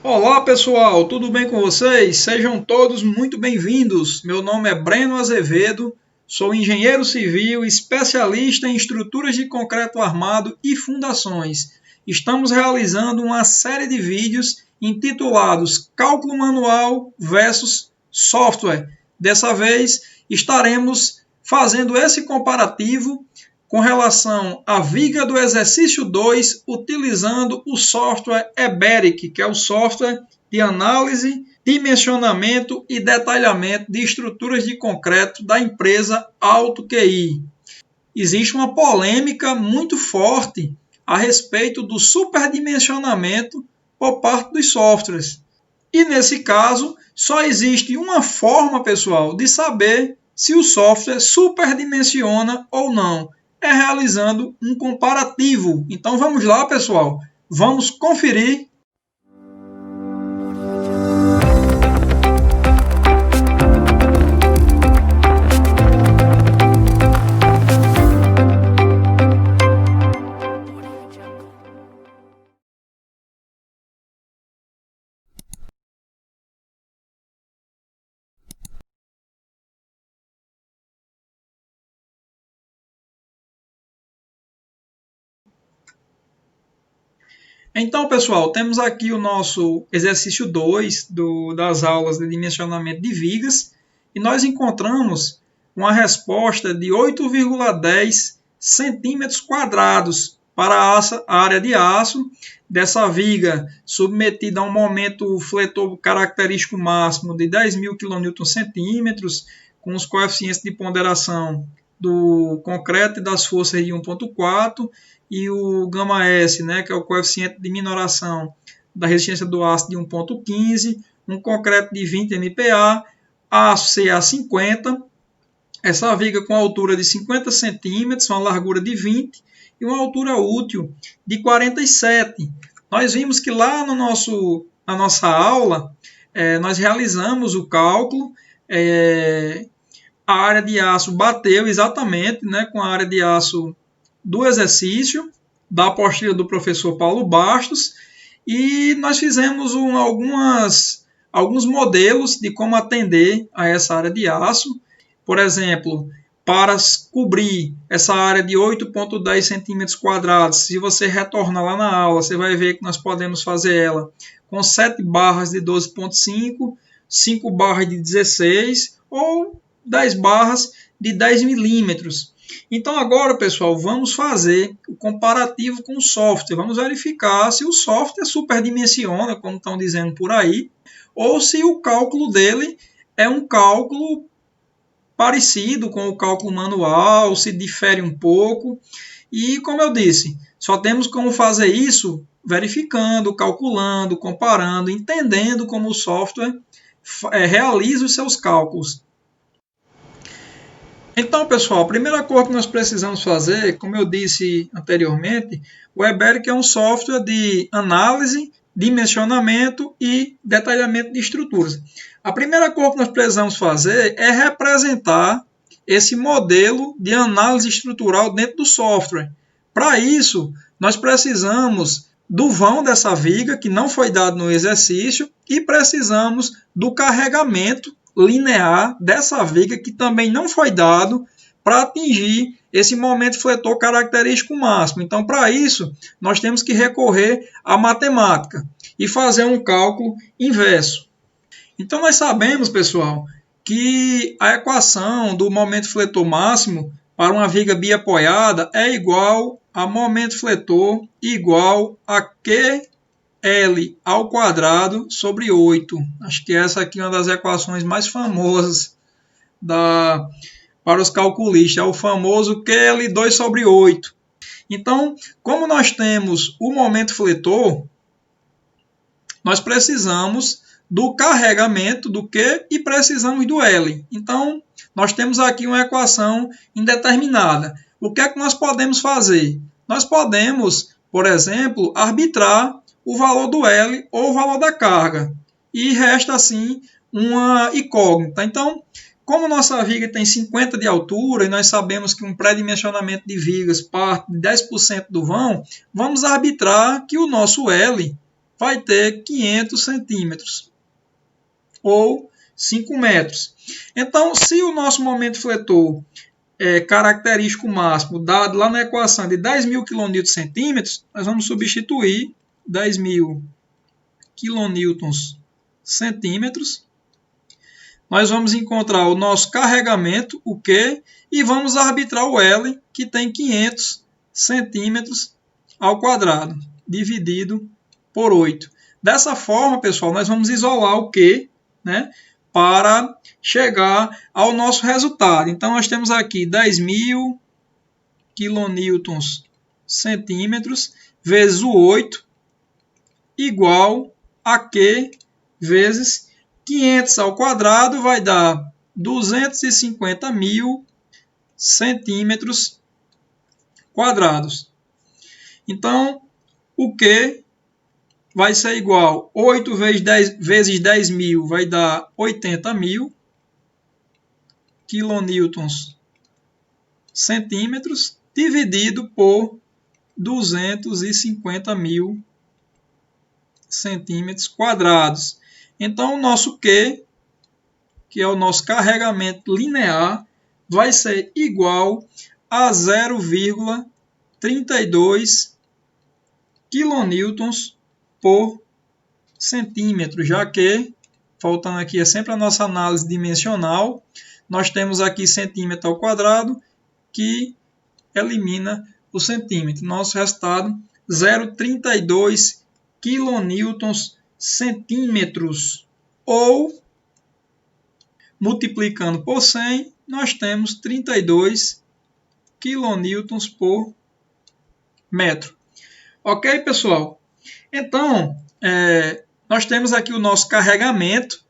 Olá pessoal, tudo bem com vocês? Sejam todos muito bem-vindos. Meu nome é Breno Azevedo, sou engenheiro civil, especialista em estruturas de concreto armado e fundações. Estamos realizando uma série de vídeos intitulados Cálculo Manual versus Software. Dessa vez estaremos fazendo esse comparativo com relação à viga do exercício 2, utilizando o software EBERIC, que é o software de análise, dimensionamento e detalhamento de estruturas de concreto da empresa AutoQI. Existe uma polêmica muito forte a respeito do superdimensionamento por parte dos softwares. E nesse caso, só existe uma forma, pessoal, de saber se o software superdimensiona ou não. É realizando um comparativo. Então vamos lá, pessoal. Vamos conferir. Então, pessoal, temos aqui o nosso exercício 2 das aulas de dimensionamento de vigas e nós encontramos uma resposta de 8,10 centímetros quadrados para a área de aço dessa viga submetida a um momento fletor característico máximo de 10.000 kNc, com os coeficientes de ponderação do concreto e das forças de 1,4 e o γS, né, que é o coeficiente de minoração da resistência do aço de 1,15, um concreto de 20 MPa, aço CA50, essa viga com altura de 50 centímetros, uma largura de 20 e uma altura útil de 47. Nós vimos que lá na nossa aula, nós realizamos o cálculo, a área de aço bateu exatamente, né, com a área de aço do exercício, da apostila do professor Paulo Bastos, e nós fizemos alguns modelos de como atender a essa área de aço. Por exemplo, para cobrir essa área de 8,10 centímetros quadrados, se você retornar lá na aula, você vai ver que nós podemos fazer ela com 7 barras de 12,5, 5 barras de 16 ou 10 barras de 10 milímetros. Então agora, pessoal, vamos fazer o comparativo com o software. Vamos verificar se o software superdimensiona, como estão dizendo por aí, ou se o cálculo dele é um cálculo parecido com o cálculo manual, se difere um pouco. E, como eu disse, só temos como fazer isso verificando, calculando, comparando, entendendo como o software realiza os seus cálculos. Então, pessoal, a primeira coisa que nós precisamos fazer, como eu disse anteriormente, o EBERIC é um software de análise, dimensionamento e detalhamento de estruturas. A primeira coisa que nós precisamos fazer é representar esse modelo de análise estrutural dentro do software. Para isso, nós precisamos do vão dessa viga, que não foi dado no exercício, e precisamos do carregamento linear dessa viga, que também não foi dado, para atingir esse momento fletor característico máximo. Então, para isso, nós temos que recorrer à matemática e fazer um cálculo inverso. Então, nós sabemos, pessoal, que a equação do momento fletor máximo para uma viga biapoiada é igual a momento fletor igual a QL ao quadrado sobre 8. Acho que essa aqui é uma das equações mais famosas para os calculistas. É o famoso QL2 sobre 8. Então, como nós temos o momento fletor, nós precisamos do carregamento do Q e precisamos do L. Então, nós temos aqui uma equação indeterminada. O que é que nós podemos fazer? Nós podemos, por exemplo, arbitrar o valor do L ou o valor da carga. E resta, assim, uma incógnita. Então, como nossa viga tem 50 de altura e nós sabemos que um pré-dimensionamento de vigas parte de 10% do vão, vamos arbitrar que o nosso L vai ter 500 centímetros, ou 5 metros. Então, se o nosso momento fletor característico máximo, dado lá na equação de 10.000 kN, nós vamos substituir 10.000 kN. Nós vamos encontrar o nosso carregamento, o Q, e vamos arbitrar o L, que tem 500 centímetros ao quadrado, dividido por 8. Dessa forma, pessoal, nós vamos isolar o Q, né, para chegar ao nosso resultado. Então, nós temos aqui 10.000 kN vezes o 8 igual a Q vezes 500 ao quadrado vai dar 250.000 centímetros quadrados. Então, o Q vai ser igual a 8 vezes 10.000 vai dar 80.000 quilonewtons centímetros dividido por 250.000 centímetros quadrados. Então, o nosso Q, que é o nosso carregamento linear, vai ser igual a 0,32 quilonewtons por centímetro, já que, faltando aqui, é sempre a nossa análise dimensional, nós temos aqui centímetro ao quadrado, que elimina o centímetro. Nosso resultado, 0,32 quilonewtons centímetros, ou, multiplicando por 100, nós temos 32 quilonewtons por metro. Ok, pessoal? Então, nós temos aqui o nosso carregamento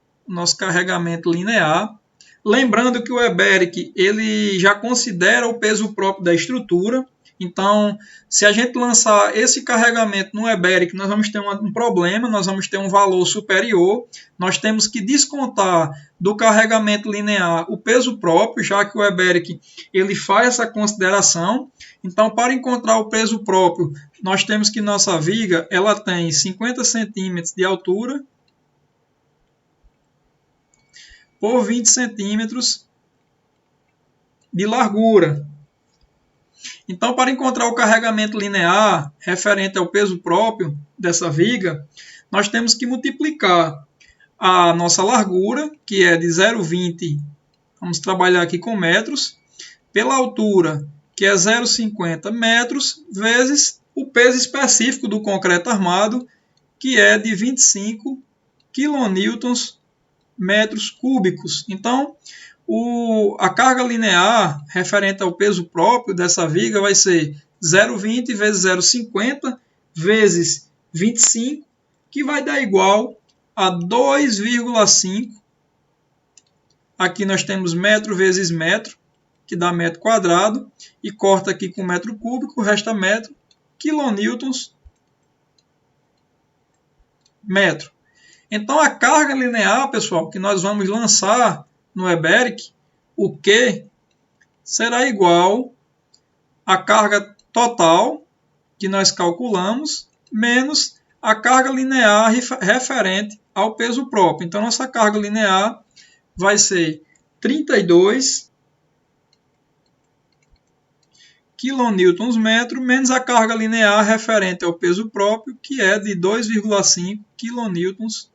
linear. Lembrando que o Eberic ele já considera o peso próprio da estrutura. Então, se a gente lançar esse carregamento no Eberic, nós vamos ter um problema, nós vamos ter um valor superior. Nós temos que descontar do carregamento linear o peso próprio, já que o Eberic ele faz essa consideração. Então, para encontrar o peso próprio, nós temos que nossa viga ela tem 50 centímetros de altura por 20 centímetros de largura. Então, para encontrar o carregamento linear referente ao peso próprio dessa viga, nós temos que multiplicar a nossa largura, que é de 0,20, vamos trabalhar aqui com metros, pela altura, que é 0,50 metros, vezes o peso específico do concreto armado, que é de 25 quilonewtons metros cúbicos. Então, a carga linear referente ao peso próprio dessa viga vai ser 0,20 vezes 0,50 vezes 25, que vai dar igual a 2,5. Aqui nós temos metro vezes metro, que dá metro quadrado, e corta aqui com metro cúbico, resta metro, quilonewtons metro. Então, a carga linear, pessoal, que nós vamos lançar no Eberic, o Q, será igual à carga total que nós calculamos, menos a carga linear referente ao peso próprio. Então, nossa carga linear vai ser 32 quilonewtons metro, menos a carga linear referente ao peso próprio, que é de 2,5 quilonewtons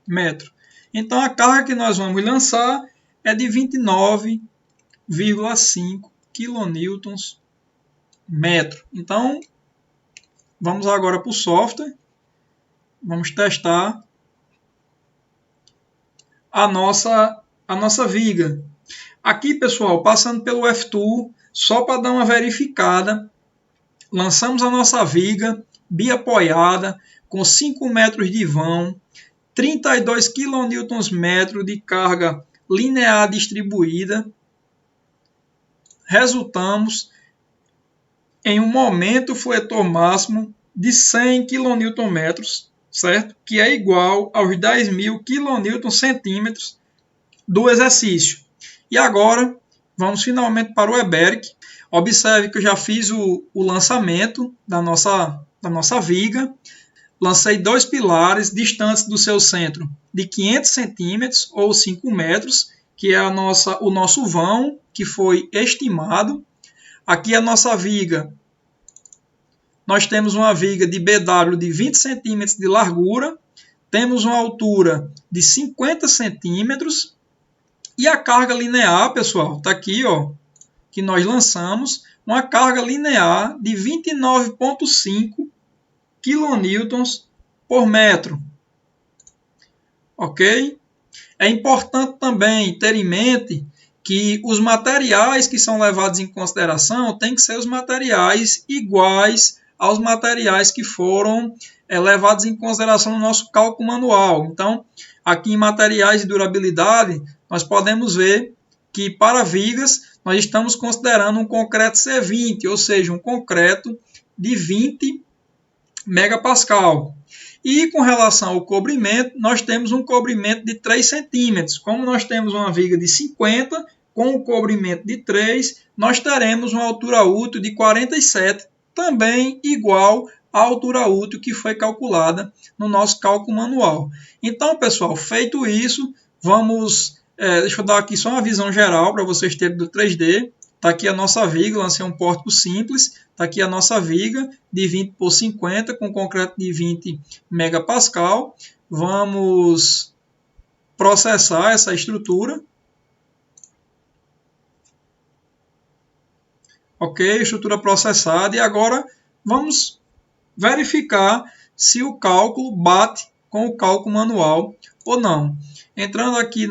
metro. Então, a carga que nós vamos lançar é de 29,5 quilonewtons metro. Então, vamos agora para o software. Vamos testar a nossa viga. Aqui, pessoal, passando pelo F-Tool, só para dar uma verificada, lançamos a nossa viga biapoiada com 5 metros de vão, 32 kN de carga linear distribuída. Resultamos em um momento fletor máximo de 100 kN, certo? Que é igual aos 10.000 kN do exercício. E agora, vamos finalmente para o Eberic. Observe que eu já fiz o lançamento da nossa viga. lancei 2 pilares distantes do seu centro de 500 centímetros ou 5 metros, que é o nosso vão, que foi estimado. Aqui a nossa viga, nós temos uma viga de BW de 20 centímetros de largura, temos uma altura de 50 centímetros, e a carga linear, pessoal, está aqui, ó, que nós lançamos, uma carga linear de 29,5 quilonewtons por metro. Ok? É importante também ter em mente que os materiais que são levados em consideração têm que ser os materiais iguais aos materiais que foram levados em consideração no nosso cálculo manual. Então, aqui em materiais de durabilidade, nós podemos ver que para vigas nós estamos considerando um concreto C20, ou seja, um concreto de 20 megapascal. E com relação ao cobrimento, nós temos um cobrimento de 3 centímetros. Como nós temos uma viga de 50, com o cobrimento de 3, nós teremos uma altura útil de 47, também igual à altura útil que foi calculada no nosso cálculo manual. Então, pessoal, feito isso, vamos... deixa eu dar aqui só uma visão geral para vocês terem do 3D. Está aqui a nossa viga, lancei um pórtico simples. Está aqui a nossa viga de 20 por 50 com concreto de 20 megapascal. Vamos processar essa estrutura. Ok, estrutura processada. E agora vamos verificar se o cálculo bate com o cálculo manual ou não. Entrando aqui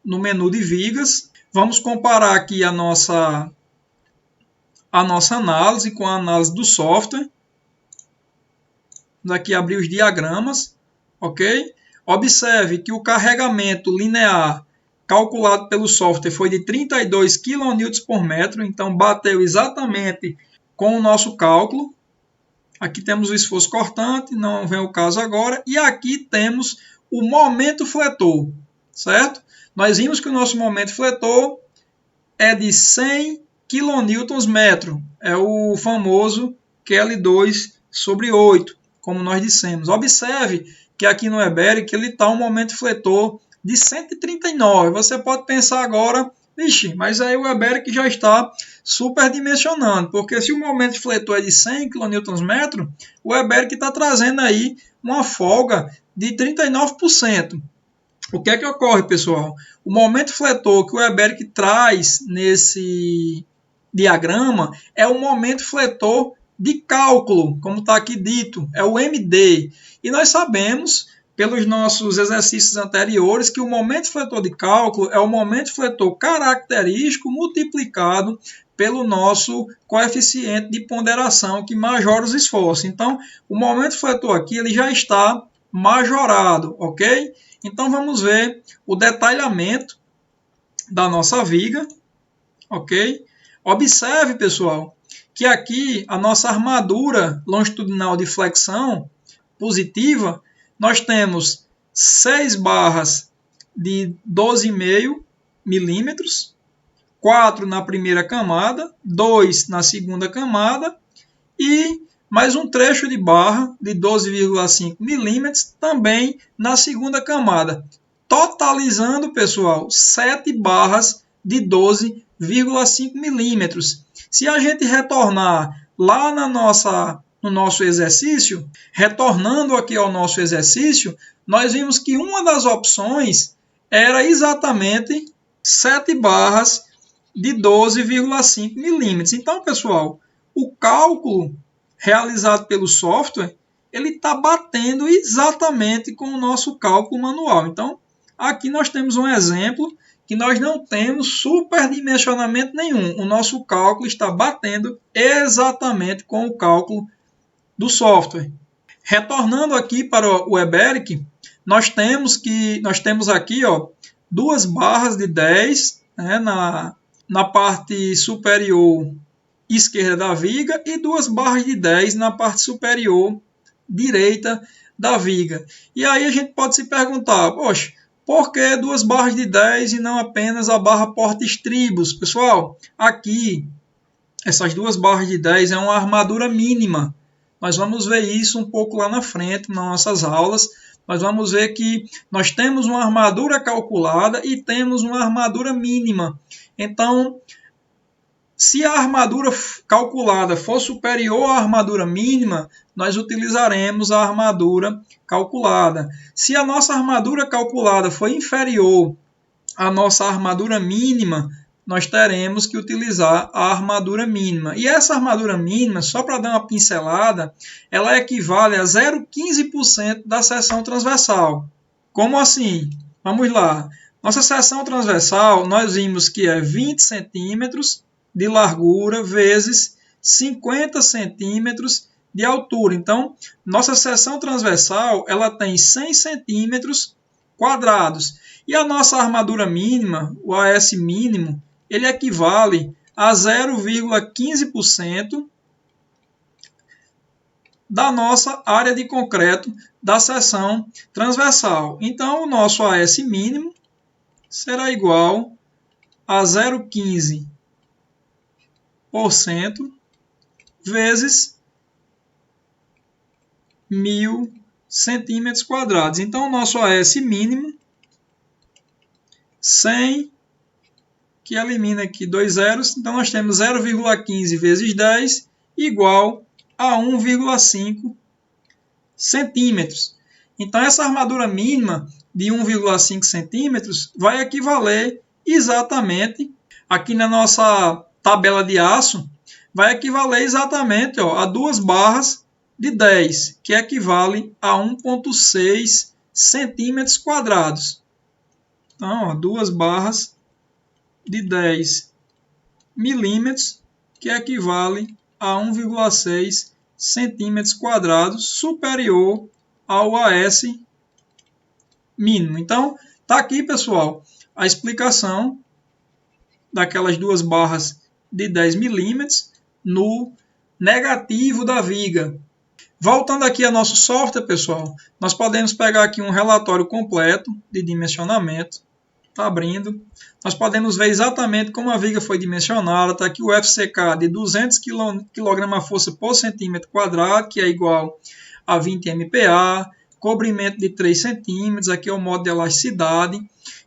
no menu de vigas, vamos comparar aqui a nossa análise com a análise do software. Vamos aqui abrir os diagramas, ok? Observe que o carregamento linear calculado pelo software foi de 32 kN por metro, então bateu exatamente com o nosso cálculo. Aqui temos o esforço cortante, não vem o caso agora, e aqui temos o momento fletor, certo? Nós vimos que o nosso momento fletor é de 100 kN/metro, é o famoso QL2/8, como nós dissemos. Observe que aqui no Eberic ele está um momento fletor de 139. Você pode pensar agora, vixe, mas aí o Eberic já está superdimensionando, porque se o momento fletor é de 100 kN/metro, o Eberic está trazendo aí uma folga de 39%. O que é que ocorre, pessoal? O momento fletor que o Eberic traz nesse diagrama é o momento fletor de cálculo, como está aqui dito, é o MD. E nós sabemos, pelos nossos exercícios anteriores, que o momento fletor de cálculo é o momento fletor característico multiplicado pelo nosso coeficiente de ponderação, que majora os esforços. Então, o momento fletor aqui ele já está majorado, ok? Então, vamos ver o detalhamento da nossa viga, ok? Observe, pessoal, que aqui a nossa armadura longitudinal de flexão positiva, nós temos 6 barras de 12,5 milímetros, 4 na primeira camada, 2 na segunda camada e mais um trecho de barra de 12,5 milímetros também na segunda camada. Totalizando, pessoal, 7 barras de 12,5 milímetros. Se a gente retornar lá no nosso exercício, retornando aqui ao nosso exercício, nós vimos que uma das opções era exatamente 7 barras de 12,5 milímetros. Então, pessoal, o cálculo realizado pelo software, ele está batendo exatamente com o nosso cálculo manual. Então, aqui nós temos um exemplo que nós não temos superdimensionamento nenhum. O nosso cálculo está batendo exatamente com o cálculo do software. Retornando aqui para o Eberic, nós temos aqui, ó, 2 barras de 10, né, na parte superior esquerda da viga e 2 barras de 10 na parte superior direita da viga. E aí a gente pode se perguntar, poxa, por que 2 barras de 10 e não apenas a barra porta-estribos? Pessoal, aqui essas 2 barras de 10 é uma armadura mínima. Nós vamos ver isso um pouco lá na frente, nas nossas aulas. Nós vamos ver que nós temos uma armadura calculada e temos uma armadura mínima. Então, se a armadura calculada for superior à armadura mínima, nós utilizaremos a armadura calculada. Se a nossa armadura calculada for inferior à nossa armadura mínima, nós teremos que utilizar a armadura mínima. E essa armadura mínima, só para dar uma pincelada, ela equivale a 0,15% da seção transversal. Como assim? Vamos lá. Nossa seção transversal, nós vimos que é 20 centímetros de largura vezes 50 centímetros de altura. Então, nossa seção transversal ela tem 100 centímetros quadrados. E a nossa armadura mínima, o AS mínimo, ele equivale a 0,15% da nossa área de concreto da seção transversal. Então, o nosso AS mínimo será igual a 0,15% vezes 1.000 centímetros quadrados. Então, o nosso AS mínimo, 100, que elimina aqui 2 zeros. Então, nós temos 0,15 vezes 10 igual a 1,5 centímetros. Então, essa armadura mínima de 1,5 centímetros vai equivaler exatamente, aqui na nossa tabela de aço, vai equivaler exatamente a 2 barras de 10, que equivale a 1,6 centímetros quadrados. Então, 2 barras de 10 milímetros, que equivale a 1,6 centímetros quadrados, superior ao AS mínimo. Então, está aqui, pessoal, a explicação daquelas 2 barras de 10 milímetros no negativo da viga. Voltando aqui ao nosso software, pessoal, nós podemos pegar aqui um relatório completo de dimensionamento. Está abrindo. Nós podemos ver exatamente como a viga foi dimensionada. Está aqui o FCK de 200 kg/força por centímetro quadrado, que é igual a 20 MPa. Cobrimento de 3 centímetros. Aqui é o modo de elasticidade.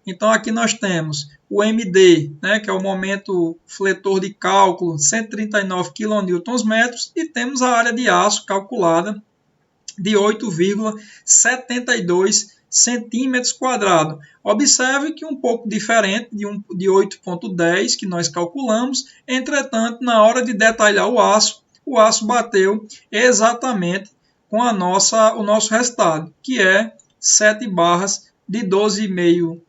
Então, aqui nós temos o MD, né, que é o momento fletor de cálculo, 139 kN, e temos a área de aço calculada de 8,72 centímetros quadrados. Observe que um pouco diferente de 8,10 que nós calculamos, entretanto, na hora de detalhar o aço bateu exatamente com o nosso resultado, que é 7 barras de 12,5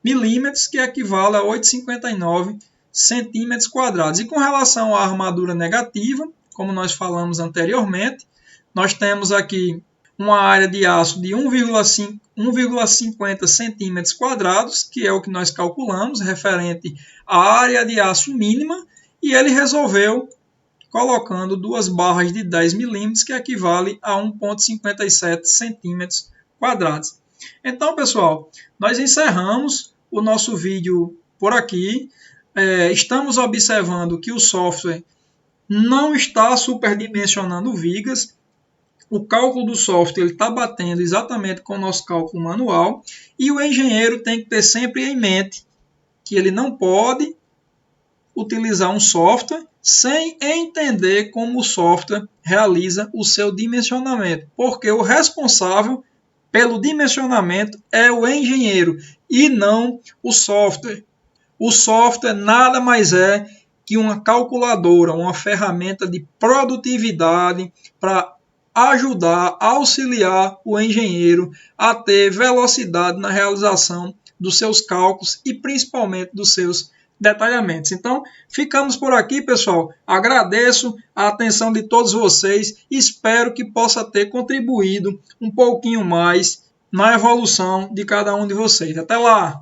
milímetros, que equivale a 8,59 centímetros quadrados. E com relação à armadura negativa, como nós falamos anteriormente, nós temos aqui uma área de aço de 1,50 centímetros quadrados, que é o que nós calculamos, referente à área de aço mínima, e ele resolveu colocando 2 barras de 10 milímetros, que equivale a 1,57 centímetros quadrados. Então, pessoal, nós encerramos o nosso vídeo por aqui. Estamos observando que o software não está superdimensionando vigas. O cálculo do software está batendo exatamente com o nosso cálculo manual. E o engenheiro tem que ter sempre em mente que ele não pode utilizar um software sem entender como o software realiza o seu dimensionamento. Porque o responsável pelo dimensionamento é o engenheiro e não o software. O software nada mais é que uma calculadora, uma ferramenta de produtividade para ajudar, auxiliar o engenheiro a ter velocidade na realização dos seus cálculos e principalmente dos seus detalhamentos. Então, ficamos por aqui, pessoal. Agradeço a atenção de todos vocês. Espero que possa ter contribuído um pouquinho mais na evolução de cada um de vocês. Até lá!